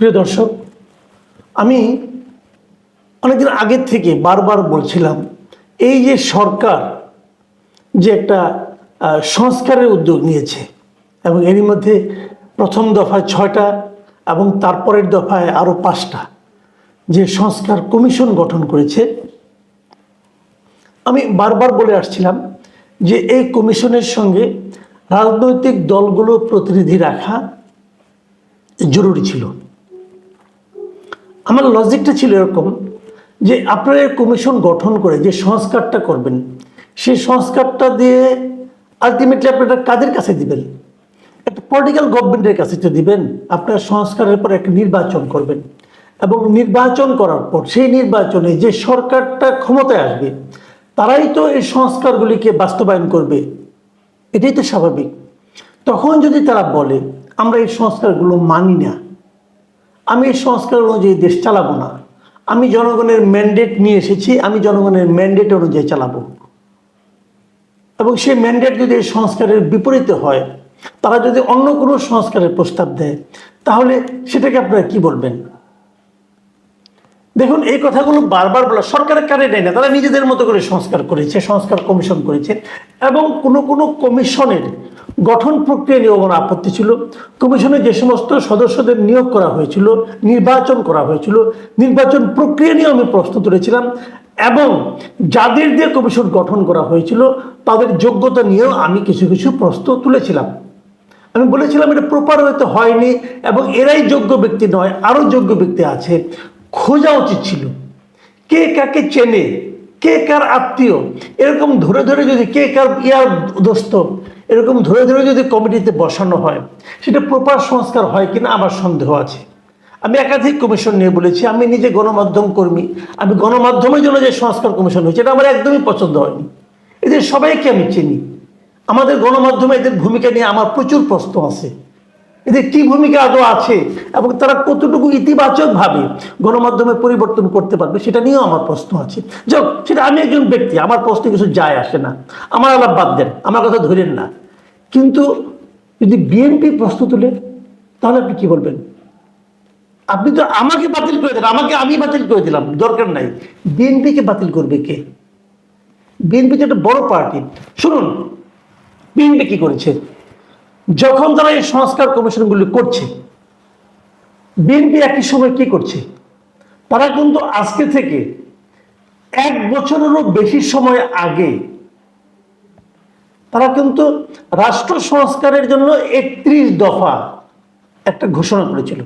প্রিয় দর্শক, আমি অনেকদিন আগের থেকে বারবার বলছিলাম এই যে সরকার যে একটা সংস্কারের উদ্যোগ নিয়েছে এবং এরই মধ্যে প্রথম দফায় 6টা এবং তারপরের দফায় আরও 5টা যে সংস্কার কমিশন গঠন করেছে, আমি বারবার বলে আসছিলাম যে এই কমিশনের সঙ্গে রাজনৈতিক দলগুলো প্রতিনিধি রাখা জরুরি ছিল। আমার লজিকটা ছিল এরকম যে আপনারা কমিশন গঠন করে যে সংস্কারটা করবেন, সেই সংস্কারটা দিয়ে আলটিমেটলি আপনারা কাদের কাছে দিবেন? একটা পলিটিক্যাল গভর্নমেন্টের কাছে তো দিবেন। আপনারা সংস্কারের পর একটা নির্বাচন করবেন এবং নির্বাচন করার পর সেই নির্বাচনে যে সরকারটা ক্ষমতায় আসবে তারাই তো এই সংস্কারগুলিকে বাস্তবায়ন করবে, এটাই তো স্বাভাবিক। তখন যদি তারা বলে আমরা এই সংস্কারগুলো মানি না, আমি এই সংস্কার অনুযায়ী দেশ চালাবো না, আমি জনগণের ম্যান্ডেট নিয়ে এসেছি, আমি জনগণের ম্যান্ডেট অনুযায়ী চালাবো, এবং সেই ম্যান্ডেট যদি এই সংস্কারের বিপরীতে হয়, তারা যদি অন্য কোনো সংস্কারের প্রস্তাব দেয়, তাহলে সেটাকে আপনারা কি বলবেন? দেখুন, এই কথাগুলো বারবার বলা সরকারের কানে নেয় না, তারা নিজেদের মতো করে সংস্কার করেছে, সংস্কার কমিশন করেছে। এবং কোনো কোনো কমিশনের গঠন প্রক্রিয়া নিয়েও আমার আপত্তি ছিল। কমিশনে যে সমস্ত সদস্যদের নিয়োগ করা হয়েছিল, নির্বাচন করা হয়েছিল, নির্বাচন প্রক্রিয়া নিয়েও আমি প্রশ্ন তুলেছিলাম, এবং যাদের দিয়ে কমিশন গঠন করা হয়েছিল তাদের যোগ্যতা নিয়েও আমি কিছু কিছু প্রশ্ন তুলেছিলাম। আমি বলেছিলাম এটা প্রপার হয়তো হয়নি এবং এরাই যোগ্য ব্যক্তি নয়, আরও যোগ্য ব্যক্তি আছে, খোঁজা উচিত ছিল। কে কাকে চেনে, কে কার আত্মীয়, এরকম ধরে ধরে যদি কে কার দোস্ত, এরকম ধরে ধরে যদি কমিটিতে বসানো হয়, সেটা প্রপার সংস্কার হয় কিনা আমার সন্দেহ আছে। আমি একাধিক কমিশন নিয়ে বলেছি, আমি নিজে গণমাধ্যম কর্মী, আমি গণমাধ্যমের জন্য যে সংস্কার কমিশন হয়েছে এটা আমার একদমই পছন্দ হয়নি। এদের সবাইকে আমি চিনি, আমাদের গণমাধ্যমে এদের ভূমিকা নিয়ে আমার প্রচুর প্রশ্ন আছে। এদের কি ভূমিকা আদৌ আছে এবং তারা কতটুকু ইতিবাচকভাবে গণমাধ্যমে পরিবর্তন করতে পারবে সেটা নিয়েও আমার প্রশ্ন আছে। যাক, সেটা আমি একজন ব্যক্তি, আমার প্রশ্নে কিছু যায় আসে না, আমার আলাপ বাদ দেন, আমার কথা ধরেন না। কিন্তু যদি বিএনপি প্রশ্ন তুলে, তাহলে আপনি কি বলবেন? আপনি তো আমাকে বাতিল করে দেন, আমি বাতিল করে দিলাম, দরকার নাই। বিএনপিকে বাতিল করবে কে? বিএনপি তো একটা বড় পার্টি। শুনুন, বিএনপি কি করেছে যখন তারা এই সংস্কার কমিশনগুলি করছে, বিএনপি একই সময় কি করছে? তারা কিন্তু আজকে থেকে 1 বছরেরও বেশি সময় আগে তারা কিন্তু রাষ্ট্র সংস্কারের জন্য 31 দফা একটা ঘোষণা করেছিল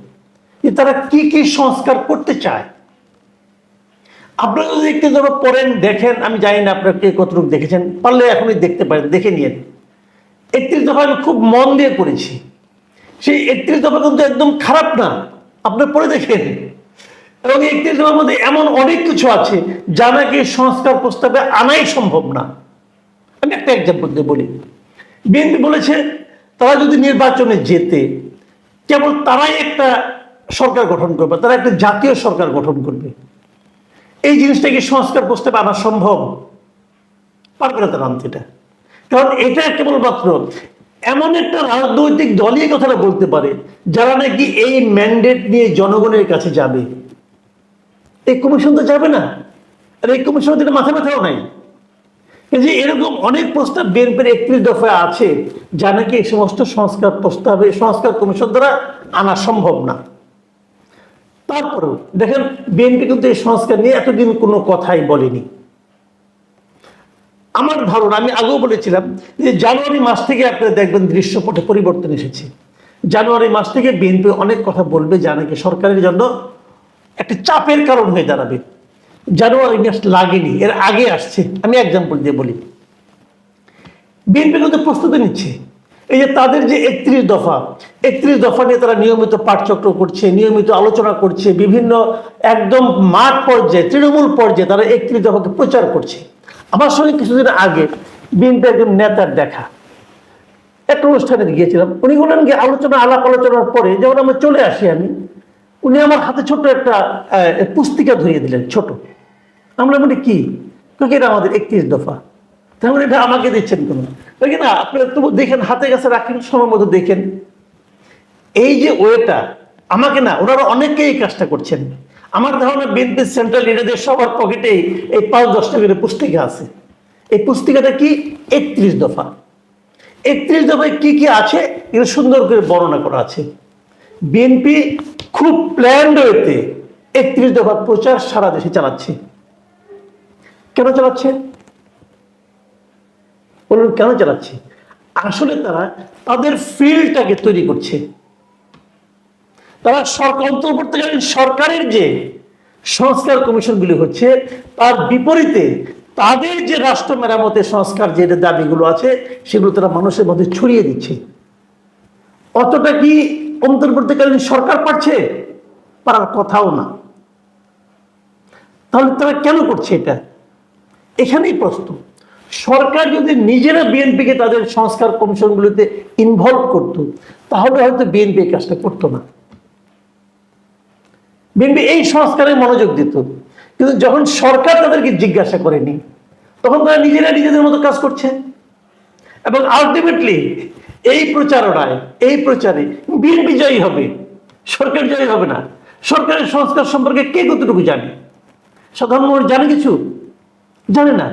যে তারা কি কি সংস্কার করতে চায়। আপনারা যদি একটু পড়েন, দেখেন, আমি জানি না আপনারা কে কতটুকু দেখেছেন, পারলে এখনই দেখতে পারেন, দেখে নিন। 31 দফা আমি খুব মন দিয়ে পড়েছি। সেই 31 দফা কিন্তু একদম খারাপ না, আপনি পড়ে দেখেন। এবং 31 দফার মধ্যে এমন অনেক কিছু আছে যা নাকি সংস্কার প্রস্তাবে আনাই সম্ভব না। আমি একটা এক্সাম্পল দিয়ে বলি। বিএনপি বলেছে তারা যদি নির্বাচনে জেতে, কেবল তারাই একটা সরকার গঠন করবে, তারা একটা জাতীয় সরকার গঠন করবে। এই জিনিসটা কি সংস্কার প্রস্তাবে আনা সম্ভব? পারবে না তারা আনতে এটা। কারণ এটা কেবলমাত্র এমন একটা রাজনৈতিক দলই কথাটা বলতে পারে যারা নাকি এই ম্যান্ডেট নিয়ে জনগণের কাছে যাবে। এই কমিশন তো যাবে না, আর এই কমিশন তো মাথা ব্যথাও নাই। যে এরকম অনেক প্রস্তাব বিএনপির 31 দফায় আছে যা নাকি এই সমস্ত সংস্কার প্রস্তাবে সংস্কার কমিশন দ্বারা আনা সম্ভব না। তারপরেও দেখেন, বিএনপি কিন্তু এই সংস্কার নিয়ে এতদিন কোনো কথাই বলেনি। আমার ধারণা, আমি আগেও বলেছিলাম যে জানুয়ারি মাস থেকে আপনারা দেখবেন দৃশ্যপটে পরিবর্তন এসেছে। জানুয়ারি মাস থেকে বিএনপি অনেক কথা বলবে যা নাকি সরকারের জন্য একটা চাপের কারণ হয়ে দাঁড়াবে। জানুয়ারি মাস লাগেনি, এর আগে আসছে। আমি এক্সাম্পল দিয়ে বলি, বিএনপি কিন্তু প্রস্তুতি নিচ্ছে। এই যে তাদের যে 31 দফা নিয়ে তারা নিয়মিত পাঠচক্র করছে, নিয়মিত আলোচনা করছে, বিভিন্ন একদম মাঠ পর্যায়ে, তৃণমূল পর্যায়ে তারা 31 দফাকে প্রচার করছে। আমার সঙ্গে কিছুদিন আগে বিএনপি একজন নেতার দেখা, একটা অনুষ্ঠানে গিয়েছিলাম। উনি বলেন যে আলাপ আলোচনার পরে যখন আমরা চলে আসি, উনি আমার হাতে ছোট একটা পুস্তিকা ধরিয়ে দিলেন, ছোট। আমরা বলি কি, এটা আমাদের 31 দফা। তাহলে এটা আমাকে দিচ্ছেন কেন? না, আপনারা তবু দেখেন, হাতে কাছে রাখেন, সময় মতো দেখেন। এই যে ওয়েটা আমাকে না, ওনারা অনেকেই এই কাজটা করছেন। আমার ধারণা বিএনপি সেন্ট্রাল লিডারদের সবার পকেটেই এই 5-10টা করে পুস্তিকা আছে। এই পুস্তিকাটা কি? 31 দফা। 31 দফায় কি কি আছে এগুলো সুন্দর করে বর্ণনা করা আছে। বিএনপি খুব প্ল্যান্ড ওয়েতে 31 দফা প্রচার সারা দেশে চালাচ্ছে। কেন চালাচ্ছে বলুন? কেন চালাচ্ছে? আসলে তারা তাদের ফিল্ডটাকে তৈরি করছে। তারা অন্তর্বর্তীকালীন সরকারের যে সংস্কার কমিশনগুলি হচ্ছে তার বিপরীতে তাদের যে রাষ্ট্র মেরামতের সংস্কার যে দাবিগুলো আছে সেগুলো তারা মানুষের মধ্যে ছড়িয়ে দিচ্ছে। অতটা কি অন্তর্বর্তীকালীন সরকার পারছে? পারার কথাও না। তাহলে তারা কেন করছে এটা? এখানেই প্রশ্ন। সরকার যদি নিজেরা বিএনপিকে তাদের সংস্কার কমিশনগুলোতে ইনভলভ করত তাহলে হয়তো বিএনপি এই কাজটা করতো না। বিএনপি এই সংস্কারে মনোযোগ দিত। কিন্তু যখন সরকার তাদেরকে জিজ্ঞাসা করেনি তখন তারা নিজেরা নিজেদের মতো কাজ করছে। এবং আলটিমেটলি এই প্রচারণায়, এই প্রচারে বিএনপি জয়ী হবে, সরকার জয়ী হবে না। সরকারের সংস্কার সম্পর্কে কে কতটুকু জানে? সাধারণ মানুষ জানে কিছু? জানে না।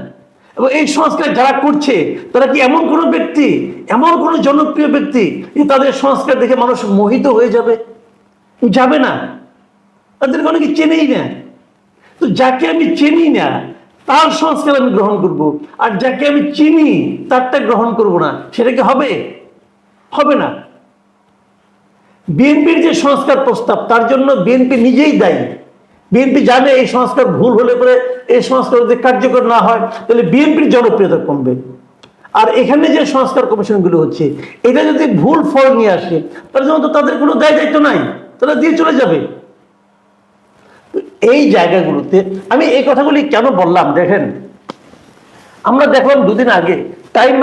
এবং এই সংস্কার যারা করছে তারা কি এমন কোনো ব্যক্তি, এমন কোনো জনপ্রিয় ব্যক্তি যে তাদের সংস্কার দেখে মানুষ মোহিত হয়ে যাবে? যাবে না। তাদেরকে অনেকে চেনেই না। তো যাকে আমি চিনি না তার সংস্কার আমি গ্রহণ করব, আর যাকে আমি চিনি তারটা গ্রহণ করব না, সেটা কি হবে? হবে না। বিএনপির যে সংস্কার প্রস্তাব তার জন্য বিএনপি নিজেই দায়ী। বিএনপি জানে এই সংস্কার ভুল হলে পরে এই সংস্কার যদি কার্যকর না হয় তাহলে বিএনপির জনপ্রিয়তা কমবে। আর এখানে যে সংস্কার কমিশনগুলো হচ্ছে এটা যদি ভুল ফল নিয়ে আসে তার জন্য তো তাদের কোনো দায় দায়িত্ব নাই, তারা দিয়ে চলে যাবে। এই জায়গাগুলোতে আমি এই কথাগুলি কেন বললাম দেখেন, আমরা দেখলাম দুদিন আগে টাইম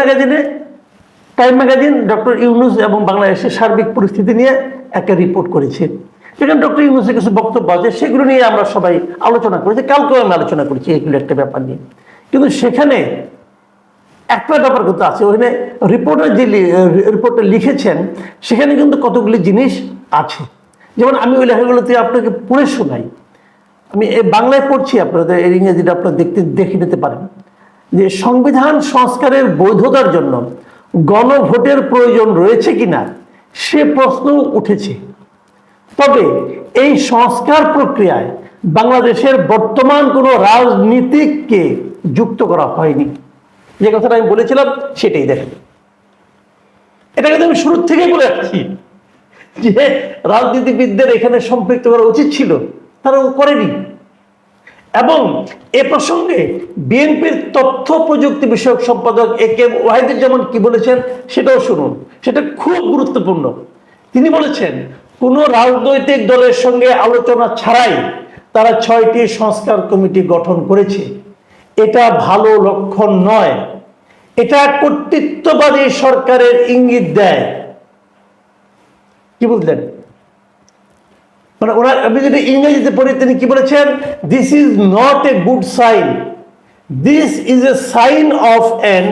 ম্যাগাজিন ডক্টর ইউনূস এবং বাংলাদেশের সার্বিক পরিস্থিতি নিয়ে একটা রিপোর্ট করেছে। সেখানে ডক্টর ইউনূসের কিছু বক্তব্য আছে, সেগুলো নিয়ে আমরা সবাই আলোচনা করেছি। কালকেও আমি আলোচনা করেছি এগুলো একটা ব্যাপার নিয়ে। কিন্তু সেখানে একটা ব্যাপার কিন্তু আছে, ওখানে রিপোর্টার যে রিপোর্টটা লিখেছেন সেখানে কিন্তু কতগুলি জিনিস আছে। যেমন আমি ওই লেখাগুলোতে আপনাকে পড়ে শোনাই। আমি বাংলায় পড়ছি, আপনাদের ইংরেজিটা আপনারা দেখে নিতে পারেন। যে সংবিধান সংস্কারের বৈধতার জন্য গণভোটের প্রয়োজন রয়েছে কিনা সে প্রশ্ন উঠেছে। তবে এই সংস্কার প্রক্রিয়ায় বাংলাদেশের বর্তমান কোনো রাজনীতিককে যুক্ত করা হয়নি। যে কথাটা আমি বলেছিলাম সেটাই দেখেন। এটা কিন্তু আমি শুরু থেকেই বলে আসছি যে রাজনীতিবিদদের এখানে সম্পৃক্ত করা উচিত ছিল, তারা করেনি। এবং এ প্রসঙ্গে বিএনপির তথ্য প্রযুক্তি বিষয়ক সম্পাদক এ কে ওয়াহিদুজ্জামান কি বলেছেন সেটাও শুনুন, সেটা খুব গুরুত্বপূর্ণ। তিনি বলেছেন কোন রাজনৈতিক দলের সঙ্গে আলোচনা ছাড়াই তারা 6টি সংস্কার কমিটি গঠন করেছে। এটা ভালো লক্ষণ নয়, এটা কর্তৃত্ববাদী সরকারের ইঙ্গিত দেয়। কি বুঝলেন? মানে ওনার, আমি যদি ইংরেজিতে পড়ি তিনি কি বলেছেন? This is not a good sign, this is a sign of an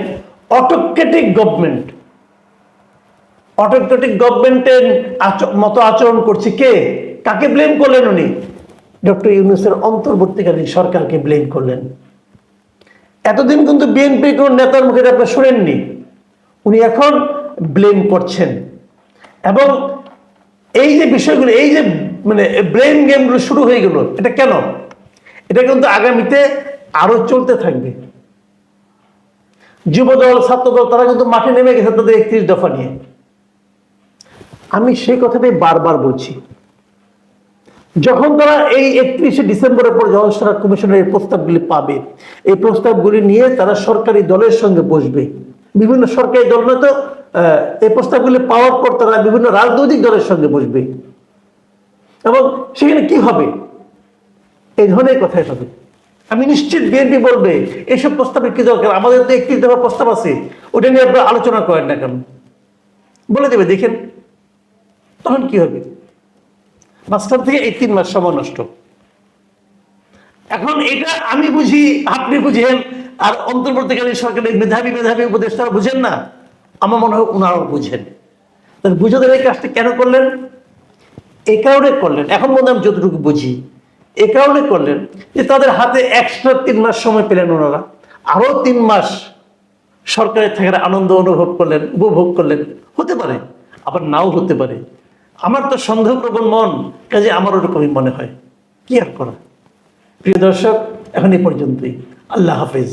autocratic government. Autocratic গভর্নমেন্টের মতো আচরণ করছে কে? কাকে ব্লেম করলেন উনি? ডক্টর ইউনূসের অন্তর্বর্তীকালীন সরকারকে ব্লেম করলেন। এতদিন কিন্তু বিএনপি কোন নেতার মুখে আপনারা শোনেননি, উনি এখন ব্লেম করছেন। এবং এই যে বিষয়গুলো, এই যে মানে ব্লেম গেমগুলো শুরু হয়ে গেল, এটা কেন? এটা কিন্তু আগামীতে আরো চলতে থাকবে। যুবদল, ছাত্রদল তারা কিন্তু মাঠে নেমে গেছে তাদের 31 দফা নিয়ে। আমি সেই কথাটাই বারবার বলছি, যখন তারা এই 31শে ডিসেম্বরের পর যখন সংস্কার কমিশনের এই প্রস্তাবগুলি পাবে, এই প্রস্তাবগুলি নিয়ে তারা সরকারি দলের সঙ্গে বসবে। বিভিন্ন সরকারি দল নয়তো এই প্রস্তাবগুলি পাওয়ার পর তারা বিভিন্ন রাজনৈতিক দলের সঙ্গে বসবে। এবং সেখানে কি হবে? এই ধরনের কথাই হবে। আমি নিশ্চিত বিএনপি বলবে এইসব প্রস্তাবের কি দরকার, আমাদের তো 31 দফা প্রস্তাব আছে, ওটা নিয়ে আপনারা আলোচনা করেন না কেন? বলে দেবে, দেখেন তখন কি হবে। মাঝখান থেকে এই 3 মাস সময় নষ্ট। এখন এটা আমি বুঝি, আপনি বুঝেন, আর অন্তর্বর্তীকালীন সরকারের মেধাবী উপদেষ্টারা বুঝেন না। আমার মনে হয় ওনারাও বুঝেন। বুঝে এই কাজটা কেন করলেন? এই কারণে করলেন, এখন মনে আমি যতটুকু বুঝি, এই কারণে করলেন যে তাদের হাতে এক্সট্রা 3 মাস সময় পেলেন, ওনারা আরো 3 মাস সরকারের থাকার আনন্দ উপভোগ করলেন। হতে পারে, আবার নাও হতে পারে। আমার তো সন্দেহপ্রবণ মন, কাজে আমার ওরকমই মনে হয়। কি আর করা। প্রিয় দর্শক, এখন এই পর্যন্তই। আল্লাহ হাফেজ।